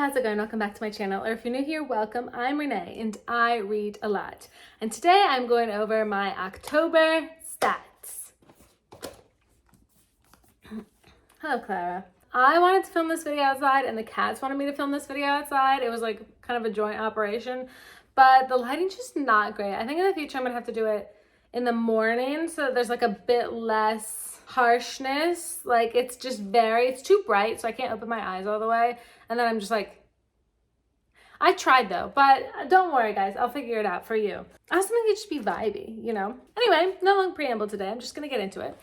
how's it going? Welcome back to my channel, or if you're new here, welcome. I'm Renee and I read a lot. And today I'm going over my October stats. Hello, Clara. I wanted to film this video outside and the cats wanted me to film this video outside. It was like kind of a joint operation, but the lighting's just not great. I think in the future I'm gonna have to do it in the morning so that there's like a bit less harshness. Like it's too bright, so I can't open my eyes all the way. And then I'm just like, I tried though, but don't worry guys, I'll figure it out for you. I was thinking it'd just be vibey, you know? Anyway, no long preamble today, I'm just gonna get into it.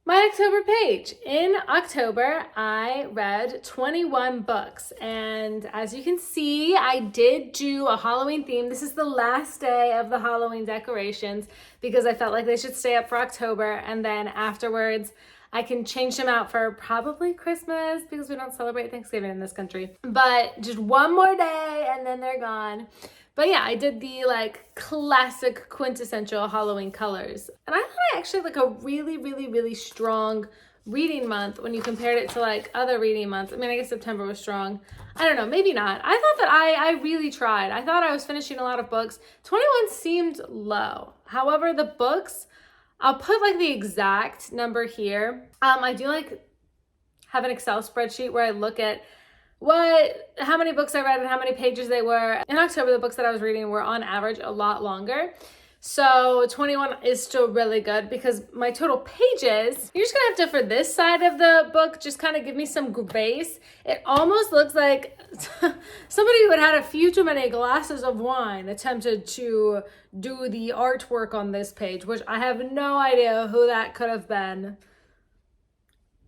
My October page. In October, I read 21 books. And as you can see, I did do a Halloween theme. This is the last day of the Halloween decorations because I felt like they should stay up for October. And then afterwards, I can change them out for probably Christmas because we don't celebrate Thanksgiving in this country. But just one more day and then they're gone. But yeah, I did the like classic quintessential Halloween colors. And I thought I actually had like a really strong reading month when you compared it to like other reading months. I mean, I guess September was strong. I don't know, maybe not. I thought that I really tried. I thought I was finishing a lot of books. 21 seemed low. However, the books, I'll put like the exact number here. I do like have an Excel spreadsheet where I look at how many books I read and how many pages they were. In October, the books that I was reading were on average a lot longer. So 21 is still really good because my total pages, you're just gonna have to, for this side of the book, just kind of give me some grace. It almost looks like somebody who had had a few too many glasses of wine attempted to do the artwork on this page, which I have no idea who that could have been.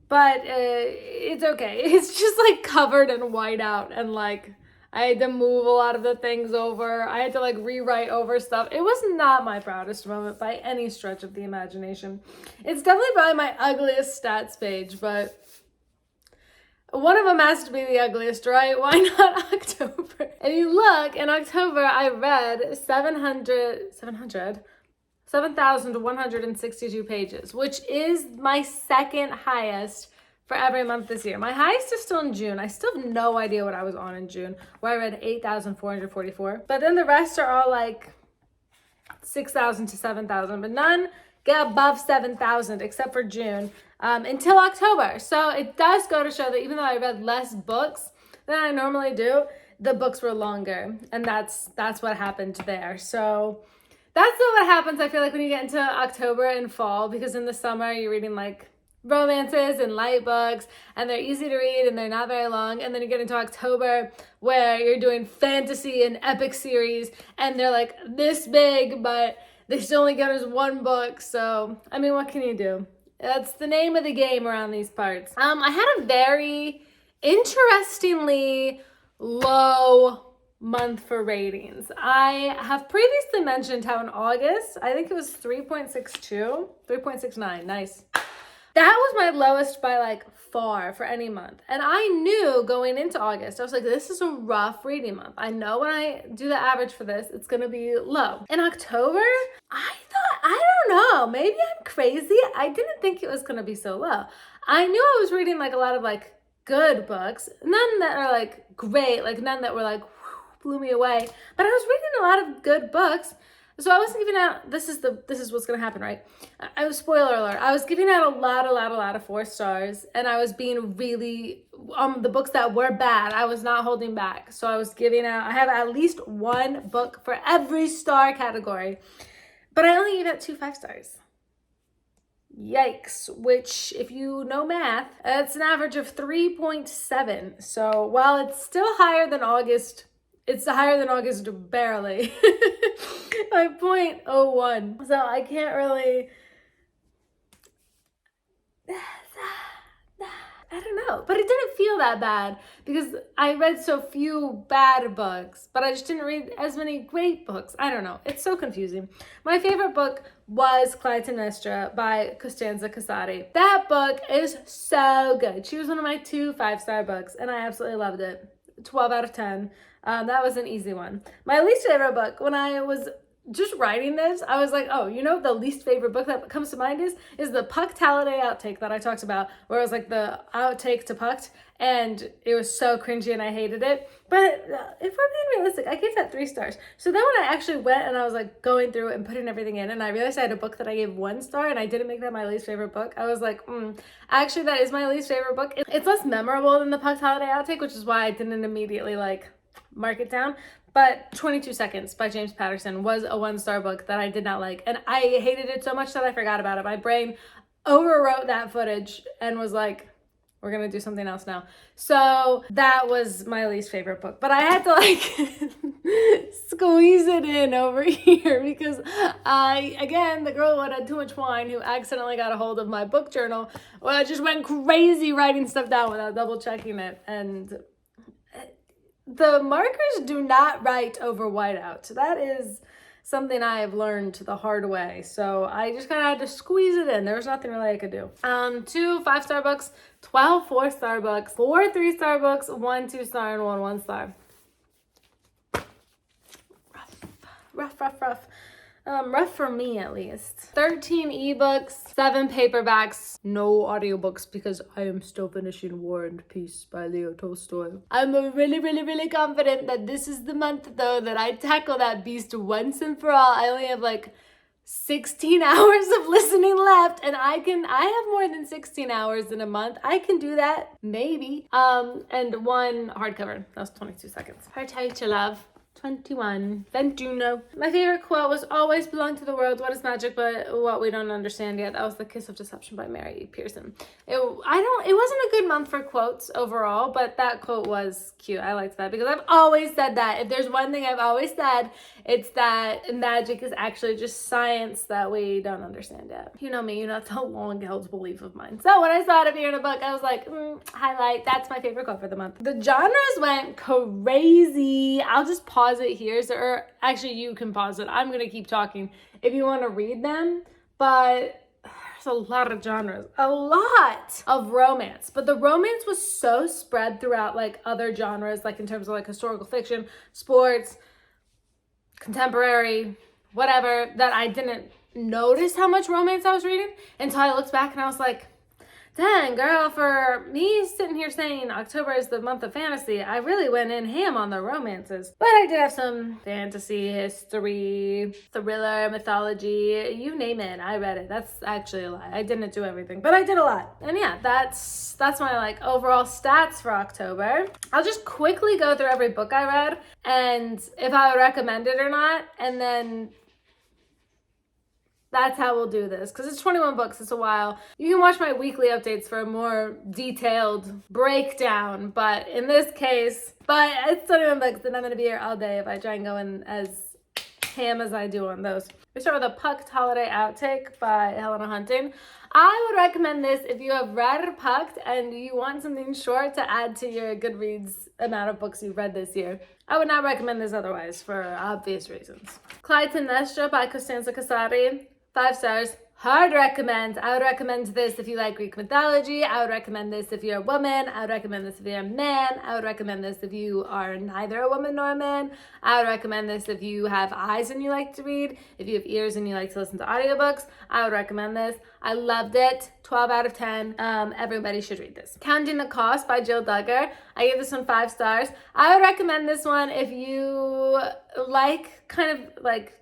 But it's okay. It's just like covered in whiteout and like I had to move a lot of the things over. I had to like rewrite over stuff. It was not my proudest moment by any stretch of the imagination. It's definitely probably my ugliest stats page, but one of them has to be the ugliest, right? Why not October? If you look, in October, I read 7,162 pages, which is my second highest for every month this year. My highest is still in June. I still have no idea what I was on in June, where I read 8,444. But then the rest are all like 6,000 to 7,000, but none get above 7,000 except for June until October. So it does go to show that even though I read less books than I normally do, the books were longer, and that's what happened there. So that's not what happens, I feel like, when you get into October and fall, because in the summer you're reading like romances and light books and they're easy to read and they're not very long. And then you get into October where you're doing fantasy and epic series and they're like this big, but they still only get us one book. So, I mean, what can you do? That's the name of the game around these parts. I had a very interestingly low month for ratings. I have previously mentioned how in August, I think it was 3.69, nice. That was my lowest by like far for any month. And I knew going into August, I was like, this is a rough reading month. I know when I do the average for this, it's gonna be low. In October, I thought, I don't know, maybe I'm crazy. I didn't think it was gonna be so low. I knew I was reading like a lot of like good books, none that are like great, like none that were like, blew me away. But I was reading a lot of good books. So I wasn't giving out, this is what's gonna happen, right? I was, spoiler alert, I was giving out a lot of 4 stars, and I was being really, the books that were bad, I was not holding back. So I was giving out, I have at least one book for every star category, but I only gave out 2 5-stars. Yikes, which if you know math, it's an average of 3.7. So while it's still higher than August, it's higher than August barely, by 0.01. So I can't really, I don't know, but it didn't feel that bad because I read so few bad books, but I just didn't read as many great books. I don't know, it's so confusing. My favorite book was Clytemnestra by Costanza Casati. That book is so good. She was one of my 2 5-star books and I absolutely loved it. 12 out of 10. That was an easy one. My least favorite book, when I was just writing this, I was like, oh, you know, the least favorite book that comes to mind is the Pucked Holiday outtake that I talked about, where it was like the outtake to Pucked, and it was so cringy and I hated it. But if we're being realistic, I gave that 3 stars. So then when I actually went and I was like going through it and putting everything in, and I realized I had a book that I gave 1 star and I didn't make that my least favorite book, I was like, actually that is my least favorite book. It's less memorable than the Pucked Holiday outtake, which is why I didn't immediately like mark it down. But 22 Seconds by James Patterson was a 1-star book that I did not like. And I hated it so much that I forgot about it. My brain overwrote that footage and was like, we're going to do something else now. So that was my least favorite book. But I had to like squeeze it in over here because again, the girl who had too much wine who accidentally got a hold of my book journal, well, I just went crazy writing stuff down without double checking it. And the markers do not write over whiteout. That is something I have learned the hard way. So I just kind of had to squeeze it in. There was nothing really I could do. 2 5-star books, 12 4-star books, 4 3-star books, 1 2-star, and 1 1-star. Rough. Rough for me at least. 13 ebooks, 7 paperbacks, no audiobooks because I am still finishing War and Peace by Leo Tolstoy. I'm really confident that this is the month though that I tackle that beast once and for all. I only have like 16 hours of listening left, and I have more than 16 hours in a month. I can do that, maybe. And 1 hardcover. That was 22 seconds. Heart to love. 21. Ventuno. My favorite quote was always belong to the world. What is magic but what we don't understand yet? That was The Kiss of Deception by Mary Pearson. It wasn't a good month for quotes overall, but that quote was cute. I liked that because I've always said that. If there's one thing I've always said, it's that magic is actually just science that we don't understand yet. You know me, you know, it's a long held belief of mine. So when I saw it appear in a book, I was like, highlight. That's my favorite quote for the month. The genres went crazy. I'll just pause it here, or actually you can pause it. I'm gonna keep talking if you want to read them, but there's a lot of genres, a lot of romance, but the romance was so spread throughout like other genres, like in terms of like historical fiction, sports, contemporary, whatever, that I didn't notice how much romance I was reading until I looked back and I was like, dang, girl, for me sitting here saying October is the month of fantasy, I really went in ham on the romances. But I did have some fantasy, history, thriller, mythology, you name it, I read it. That's actually a lie. I didn't do everything, but I did a lot. And yeah, that's my like overall stats for October. I'll just quickly go through every book I read and if I would recommend it or not, and then that's how we'll do this because it's 21 books. It's a while. You can watch my weekly updates for a more detailed breakdown, but in this case, but it's 21 books and I'm going to be here all day if I try and go in as ham as I do on those. We start with a Pucked Holiday outtake by Helena Hunting. I would recommend this if you have read Pucked and you want something short to add to your Goodreads amount of books you've read this year. I would not recommend this otherwise for obvious reasons. Clytemnestra by Costanza Casari. 5 stars. Hard recommend. I would recommend this if you like Greek mythology. I would recommend this if you're a woman. I would recommend this if you're a man. I would recommend this if you are neither a woman nor a man. I would recommend this if you have eyes and you like to read. If you have ears and you like to listen to audiobooks, I would recommend this. I loved it. 12 out of 10. Everybody should read this. Counting the Cost by Jill Duggar. I gave this one 5 stars. I would recommend this one if you like kind of like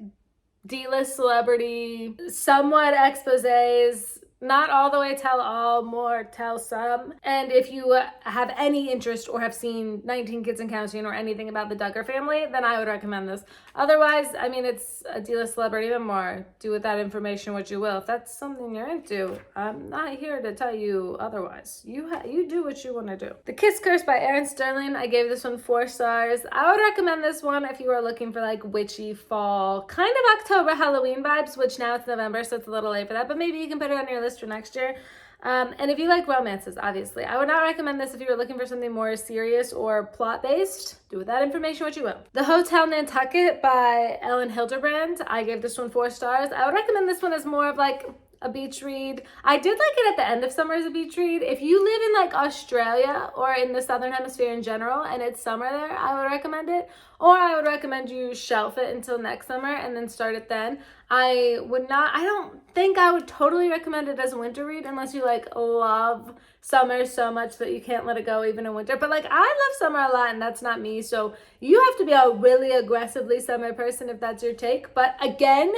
D-list celebrity, somewhat exposés, not all the way tell all, more tell some. And if you have any interest or have seen 19 Kids and Counting or anything about the Duggar family, then I would recommend this. Otherwise, I mean, it's a D-list celebrity memoir. Do with that information what you will. If that's something you're into, I'm not here to tell you otherwise. You do what you want to do. The Kiss Curse by Erin Sterling. I gave this one 4 stars. I would recommend this one if you are looking for like witchy fall, kind of October Halloween vibes, which now it's November, so it's a little late for that, but maybe you can put it on your list for next year. And if you like romances, obviously. I would not recommend this if you were looking for something more serious or plot-based. Do with that information what you will. The Hotel Nantucket by Ellen Hilderbrand. I gave this one 4 stars. I would recommend this one as more of like a beach read. I did like it at the end of summer as a beach read. If you live in like Australia or in the Southern Hemisphere in general and it's summer there, I would recommend it. Or I would recommend you shelf it until next summer and then start it then. I don't think I would totally recommend it as a winter read unless you like love summer so much that you can't let it go even in winter. But like I love summer a lot and that's not me. So you have to be a really aggressively summer person if that's your take. But again,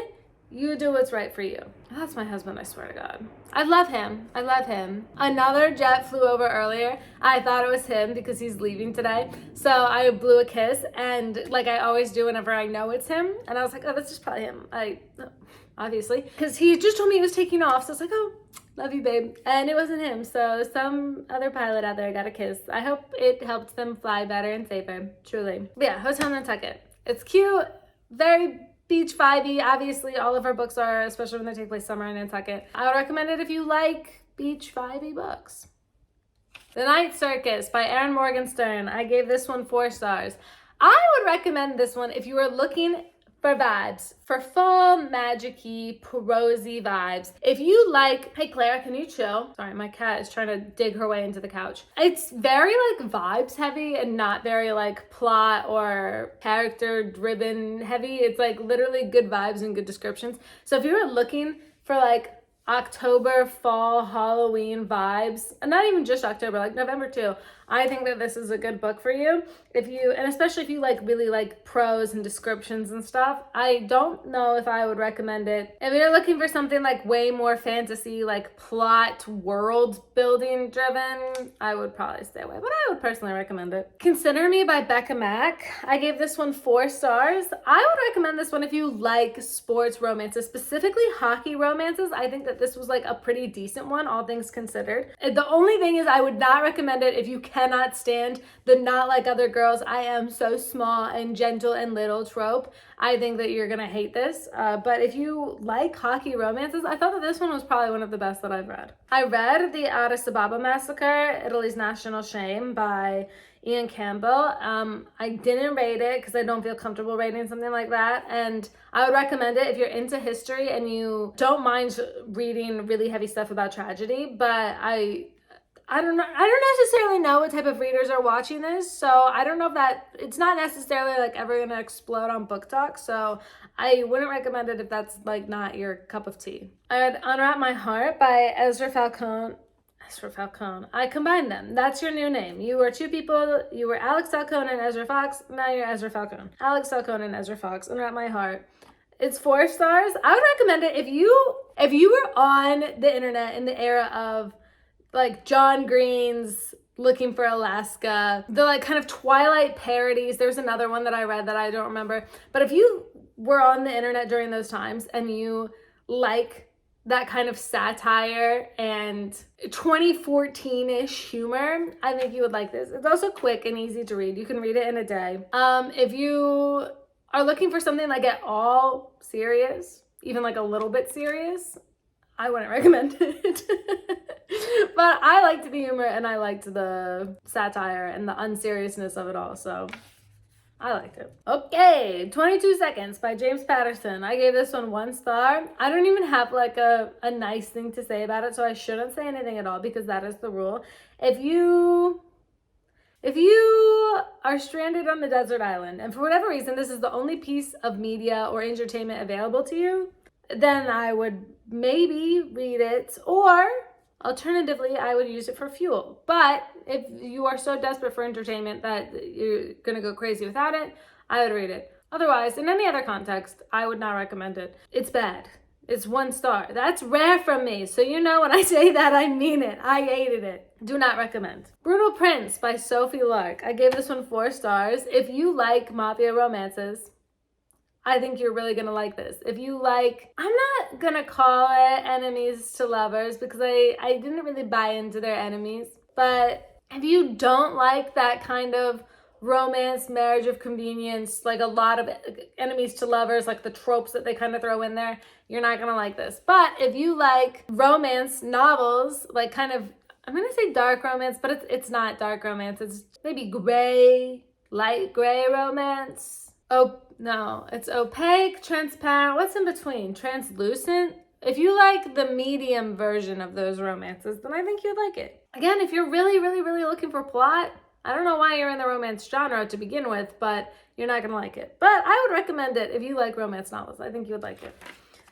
you do what's right for you. That's my husband, I swear to God. I love him. I love him. Another jet flew over earlier. I thought it was him because he's leaving today. So I blew a kiss, and like I always do whenever I know it's him. And I was like, oh, that's just probably him. Obviously. Because he just told me he was taking off. So I was like, oh, love you, babe. And it wasn't him. So some other pilot out there got a kiss. I hope it helped them fly better and safer. Truly. But yeah, Hotel Nantucket. It's cute. Very beach vibey. Obviously, all of her books are, especially when they take place summer in Nantucket. I would recommend it if you like beach vibey books. The Night Circus by Erin Morgenstern. I gave this one 4 stars. I would recommend this one if you are looking for vibes, for fall, magic-y, prosy vibes. If you like, hey Clara, can you chill? Sorry, my cat is trying to dig her way into the couch. It's very like vibes heavy and not very like plot or character driven heavy. It's like literally good vibes and good descriptions. So if you were looking for like October, fall, Halloween vibes, and not even just October, like November too, I think that this is a good book for you. And especially if you like really like prose and descriptions and stuff. I don't know if I would recommend it. If you're looking for something like way more fantasy, like plot, world building driven, I would probably stay away, but I would personally recommend it. Consider Me by Becca Mack. I gave this one 4 stars. I would recommend this one if you like sports romances, specifically hockey romances. I think that this was like a pretty decent one, all things considered. The only thing is I would not recommend it if you cannot stand the not like other girls, I am so small and gentle and little trope. I think that you're gonna hate this. But if you like hockey romances, I thought that this one was probably one of the best that I've read. I read The Addis Ababa Massacre, Italy's National Shame by Ian Campbell. I didn't rate it because I don't feel comfortable rating something like that. And I would recommend it if you're into history and you don't mind reading really heavy stuff about tragedy. But I don't necessarily know what type of readers are watching this, so I don't know if it's not necessarily like ever gonna explode on Book Talk, so I wouldn't recommend it if that's like not your cup of tea. I read Unwrap My Heart by Ezra Falcone. I combined them. That's your new name. You were 2 people. You were Alex Falcone and Ezra Fox. Now you're Ezra Falcone. Alex Falcone and Ezra Fox. Unwrap My Heart. It's 4 stars. I would recommend it if you were on the internet in the era of like John Green's Looking for Alaska, the like kind of Twilight parodies. There's another one that I read that I don't remember. But if you were on the internet during those times and you like that kind of satire and 2014-ish humor, I think you would like this. It's also quick and easy to read. You can read it in a day. If you are looking for something like at all serious, even like a little bit serious, I wouldn't recommend it. But I liked the humor and I liked the satire and the unseriousness of it all, so I liked it. Okay, 22 Seconds by James Patterson. I gave this one 1 star. I don't even have like a nice thing to say about it, so I shouldn't say anything at all because that is the rule. If you are stranded on a desert island and for whatever reason this is the only piece of media or entertainment available to you, then I would maybe read it, or alternatively, I would use it for fuel. But if you are so desperate for entertainment that you're gonna go crazy without it, I would read it. Otherwise, in any other context, I would not recommend it. It's bad. It's 1 star. That's rare from me. So you know when I say that, I mean it. I hated it. Do not recommend. Brutal Prince by Sophie Lark. I gave this one 4 stars. If you like mafia romances, I think you're really gonna like this. If you like, I'm not gonna call it enemies to lovers because I didn't really buy into their enemies. But if you don't like that kind of romance, marriage of convenience, like a lot of enemies to lovers, like the tropes that they kind of throw in there, you're not gonna like this. But if you like romance novels, like kind of, I'm gonna say dark romance, but it's not dark romance. It's maybe gray, light gray romance. Oh, no, it's opaque, transparent. What's in between? Translucent? if you like the medium version of those romances, then I think you'd like it. Again, if you're really, really, really looking for plot, I don't know why you're in the romance genre to begin with, but you're not gonna like it. But I would recommend it if you like romance novels. I think you would like it.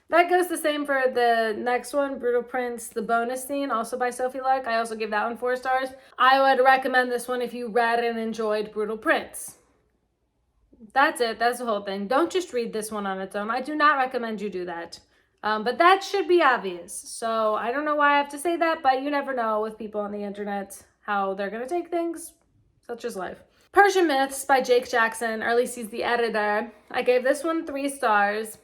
That goes the same for the next one, Brutal Prince, The Bonus Scene, also by Sophie Lark. I also give that one 4 stars. I would recommend this one if you read and enjoyed Brutal Prince. That's it. That's the whole thing. Don't just read this one on its own. I do not recommend you do that. But that should be obvious. So I don't know why I have to say that, but you never know with people on the internet how they're going to take things. Such is life. Persian Myths by Jake Jackson, or at least he's the editor. I gave this one 3 stars.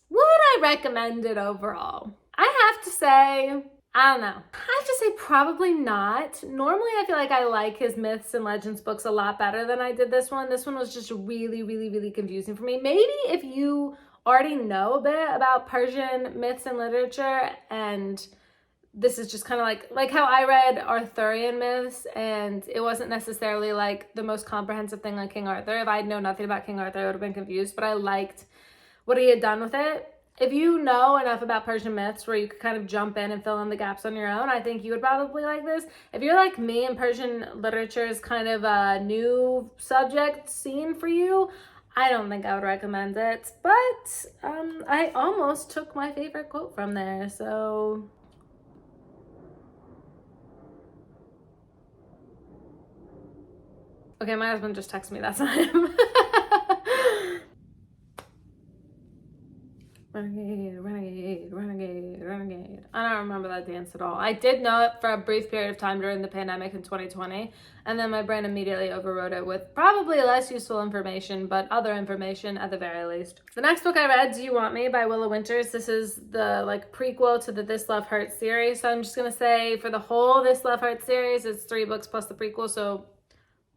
Would I recommend it overall? I have to say, I don't know. I have to say probably not. Normally I feel like I like his myths and legends books a lot better than I did this one. This one was just really, really, really confusing for me. Maybe if you already know a bit about Persian myths and literature, and this is just kind of like how I read Arthurian myths, and it wasn't necessarily like the most comprehensive thing like King Arthur. If I'd known nothing about King Arthur, I would have been confused, but I liked what he had done with it. If you know enough about Persian myths where you could kind of jump in and fill in the gaps on your own, I think you would probably like this. If you're like me and Persian literature is kind of a new subject scene for you, I don't think I would recommend it. But I almost took my favorite quote from there, so... Okay, my husband just texted me, that's not him. Renegade, renegade, renegade, renegade. I don't remember that dance at all. I did know it for a brief period of time during the pandemic in 2020, and then my brain immediately overrode it with probably less useful information, but other information at the very least. The next book I read, Do You Want Me by Willow Winters. This is the prequel to the This Love Hurts series, so I'm just gonna say for the whole This Love Hurts series, it's 3 books plus the prequel, so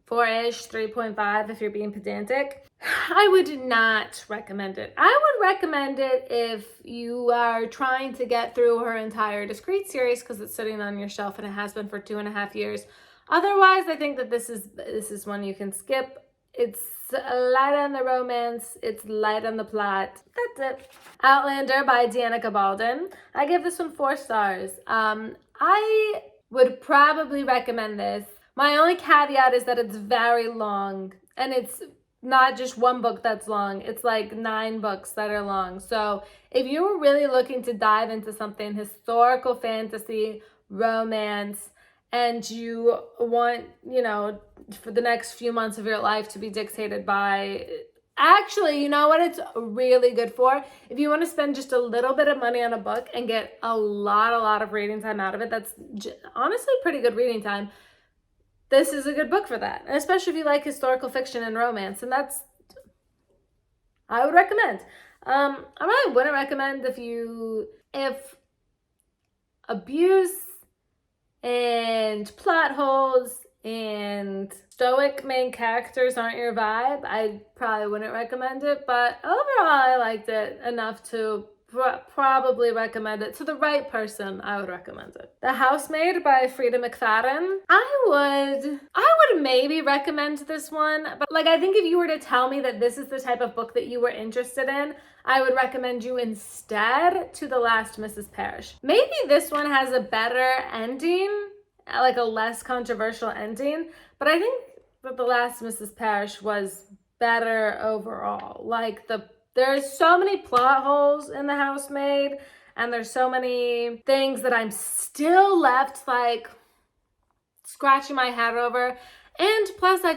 4-ish, 3.5 if you're being pedantic. I would not recommend it. I would recommend it if you are trying to get through her entire Discreet series because it's sitting on your shelf and it has been for 2.5 years. Otherwise, I think that this is one you can skip. It's light on the romance. It's light on the plot. That's it. Outlander by Deanna Gabaldon. I give this one 4 stars. I would probably recommend this. My only caveat is that it's very long, and it's not just one book that's long. It's like 9 books that are long. So if you were really looking to dive into something historical fantasy, romance, and you want, for the next few months of your life to be dictated by... Actually, you know what it's really good for? If you want to spend just a little bit of money on a book and get a lot of reading time out of it, that's honestly pretty good reading time. This is a good book for that, and especially if you like historical fiction and romance, and I would recommend. I really wouldn't recommend if abuse and plot holes and stoic main characters aren't your vibe. I probably wouldn't recommend it, but overall I liked it enough to probably recommend it to the right person. I would recommend it. The Housemaid by Frida McFadden. I would maybe recommend this one, but I think if you were to tell me that this is the type of book that you were interested in, I would recommend you instead to The Last Mrs. Parrish. Maybe this one has a better ending, a less controversial ending, but I think that The Last Mrs. Parrish was better overall. There's so many plot holes in The Housemaid, and there's so many things that I'm still left scratching my head over. And plus I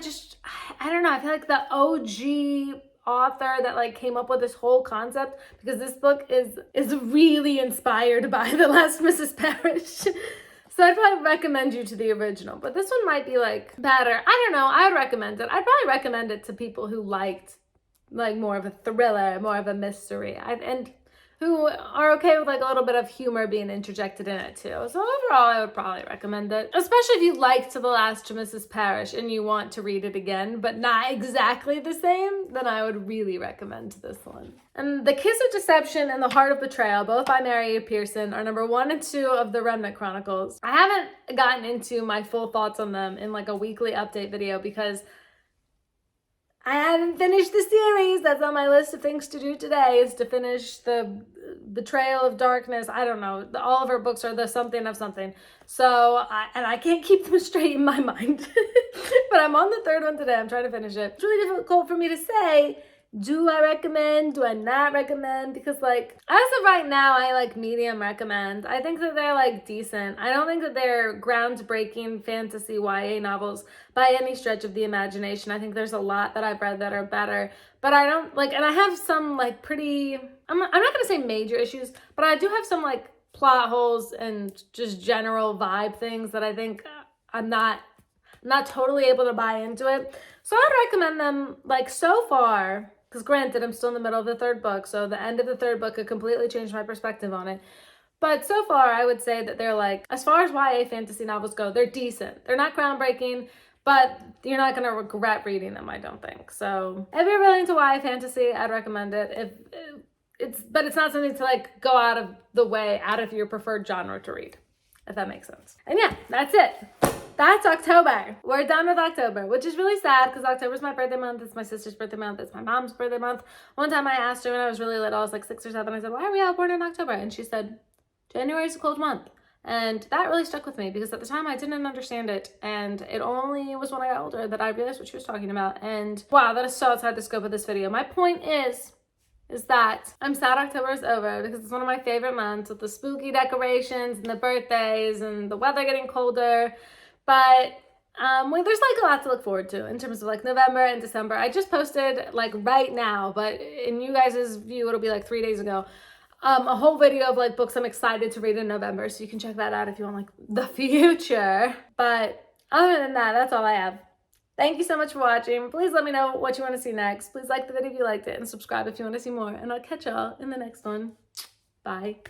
don't know, I feel like the OG author that came up with this whole concept, because this book is really inspired by The Last Mrs. Parrish. So I'd probably recommend you to the original, but this one might be better. I don't know, I would recommend it. I'd probably recommend it to people who liked more of a thriller, more of a mystery, and who are okay with a little bit of humor being interjected in it too. So overall, I would probably recommend it, especially if you liked The Last Mrs. Parrish and you want to read it again, but not exactly the same, then I would really recommend this one. And The Kiss of Deception and The Heart of Betrayal, both by Mary Pearson, are number 1 and 2 of the Remnant Chronicles. I haven't gotten into my full thoughts on them in a weekly update video because I haven't finished the series. That's on my list of things to do today, is to finish the Trail of Darkness. I don't know. All of her books are the something of something. So, I can't keep them straight in my mind. But I'm on the third one today. I'm trying to finish it. It's really difficult for me to say, do I recommend? Do I not recommend? Because like, as of right now, I like medium recommend. I think that they're like decent. I don't think that they're groundbreaking fantasy YA novels by any stretch of the imagination. I think there's a lot that I've read that are better, but I don't like, and I have some like pretty, I'm not gonna say major issues, but I do have some like plot holes and just general vibe things that I think I'm not totally able to buy into it. So I'd recommend them like so far. Because granted, I'm still in the middle of the third book, so the end of the third book could completely change my perspective on it. But so far, I would say that they're like, as far as YA fantasy novels go, they're decent. They're not groundbreaking, but you're not going to regret reading them, I don't think. So if you're really into YA fantasy, I'd recommend it. But it's not something to like go out of your preferred genre to read, if that makes sense. And yeah, that's it. That's October. We're done with October, which is really sad because October's my birthday month. It's my sister's birthday month. It's my mom's birthday month. One time I asked her when I was really little, I was like 6 or 7. I said, why are we all born in October? And she said, January is a cold month. And that really stuck with me because at the time I didn't understand it. And it only was when I got older that I realized what she was talking about. And wow, that is so outside the scope of this video. My point is that I'm sad October is over because it's one of my favorite months with the spooky decorations and the birthdays and the weather getting colder. But there's like a lot to look forward to in terms of like November and December. I just posted like right now, but in you guys' view, it'll be like 3 days ago, a whole video of like books I'm excited to read in November. So you can check that out if you want like the future. But other than that, that's all I have. Thank you so much for watching. Please let me know what you want to see next. Please like the video if you liked it and subscribe if you want to see more. And I'll catch y'all in the next one. Bye.